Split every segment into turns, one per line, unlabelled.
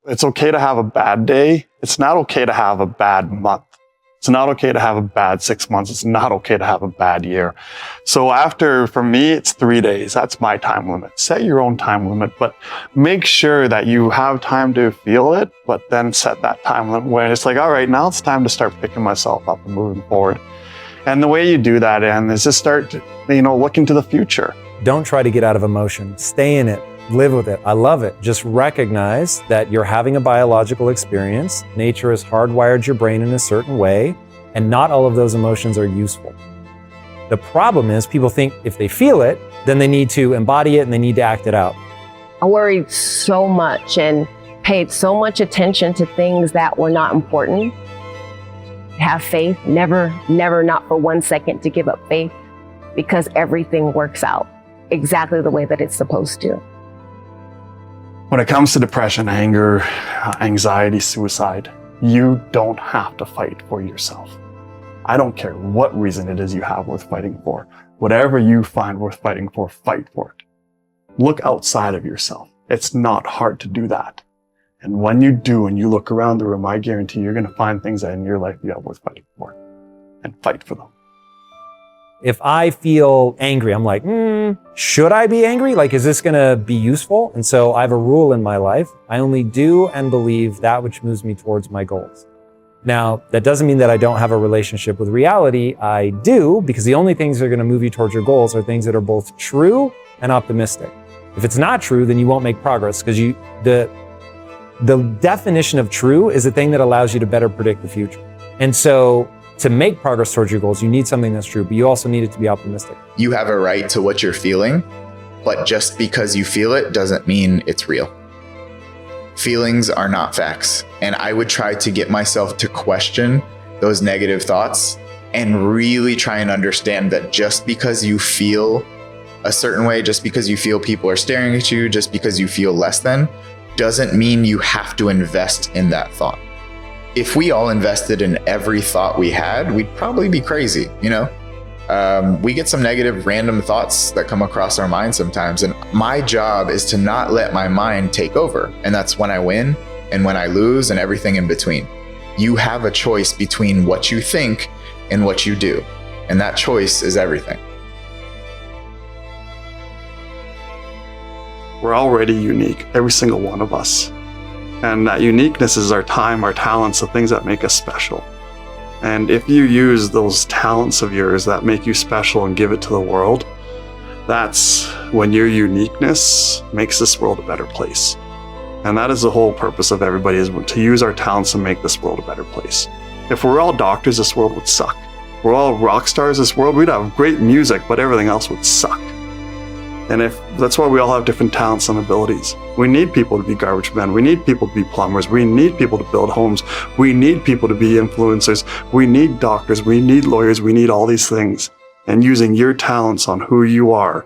It's okay to have a bad day. It's not okay to have a bad month. It's not okay to have a bad 6 months. It's not okay to have a bad year. So for me, it's 3 days. That's my time limit. Set your own time limit, but make sure that you have time to feel it, but then set that time limit where it's like, all right, now it's time to start picking myself up and moving forward. And the way you do that, is just start, looking to the future.
Don't try to get out of emotion. Stay in it. Live with it. I love it. Just recognize that you're having a biological experience. Nature has hardwired your brain in a certain way, and not all of those emotions are useful. The problem is people think if they feel it, then they need to embody it and they need to act it out.
I worried so much and paid so much attention to things that were not important. Have faith, never, not for 1 second to give up faith, because everything works out exactly the way that it's supposed to.
When it comes to depression, anger, anxiety, suicide, you don't have to fight for yourself. I don't care what reason it is you have worth fighting for. Whatever you find worth fighting for, fight for it. Look outside of yourself. It's not hard to do that. And when you do and you look around the room, I guarantee you're going to find things that in your life you have worth fighting for, and fight for them.
If I feel angry, I'm like, should I be angry? Like, is this going to be useful? And so I have a rule in my life. I only do and believe that which moves me towards my goals. Now, that doesn't mean that I don't have a relationship with reality. I do, because the only things that are going to move you towards your goals are things that are both true and optimistic. If it's not true, then you won't make progress, because the definition of true is the thing that allows you to better predict the future. And so to make progress towards your goals, you need something that's true, but you also need it to be optimistic.
You have a right to what you're feeling, but just because you feel it doesn't mean it's real. Feelings are not facts. And I would try to get myself to question those negative thoughts and really try and understand that just because you feel a certain way, just because you feel people are staring at you, just because you feel less than, doesn't mean you have to invest in that thought. If we all invested in every thought we had, we'd probably be crazy, We get some negative random thoughts that come across our mind sometimes. And my job is to not let my mind take over. And that's when I win and when I lose and everything in between. You have a choice between what you think and what you do. And that choice is everything.
We're already unique, every single one of us. And that uniqueness is our time, our talents, the things that make us special. And if you use those talents of yours that make you special and give it to the world, that's when your uniqueness makes this world a better place. And that is the whole purpose of everybody, is to use our talents and make this world a better place. If we're all doctors, this world would suck. If we're all rock stars, this world, we'd have great music, but everything else would suck. And that's why we all have different talents and abilities. We need people to be garbage men. We need people to be plumbers. We need people to build homes. We need people to be influencers. We need doctors. We need lawyers. We need all these things. And using your talents on who you are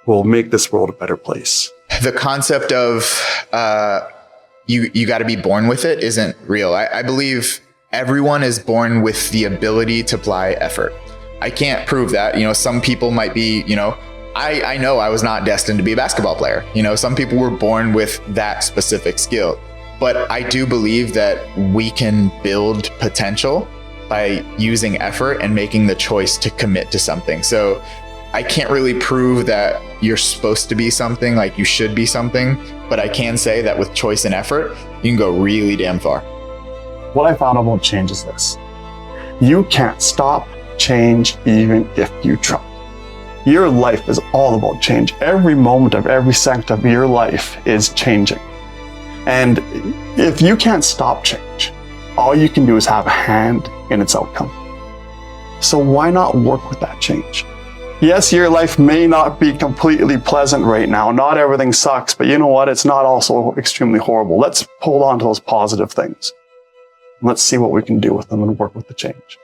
will make this world a better place.
The concept of you got to be born with it isn't real. I believe everyone is born with the ability to apply effort. I can't prove that. Some people might be, I know I was not destined to be a basketball player. Some people were born with that specific skill. But I do believe that we can build potential by using effort and making the choice to commit to something. So I can't really prove that you're supposed to be something, like you should be something, but I can say that with choice and effort, you can go really damn far.
What I found about change is this: you can't stop change even if you try. Your life is all about change. Every moment of every second of your life is changing. And if you can't stop change, all you can do is have a hand in its outcome. So why not work with that change? Yes, your life may not be completely pleasant right now. Not everything sucks, but you know what? It's not also extremely horrible. Let's hold on to those positive things. Let's see what we can do with them and work with the change.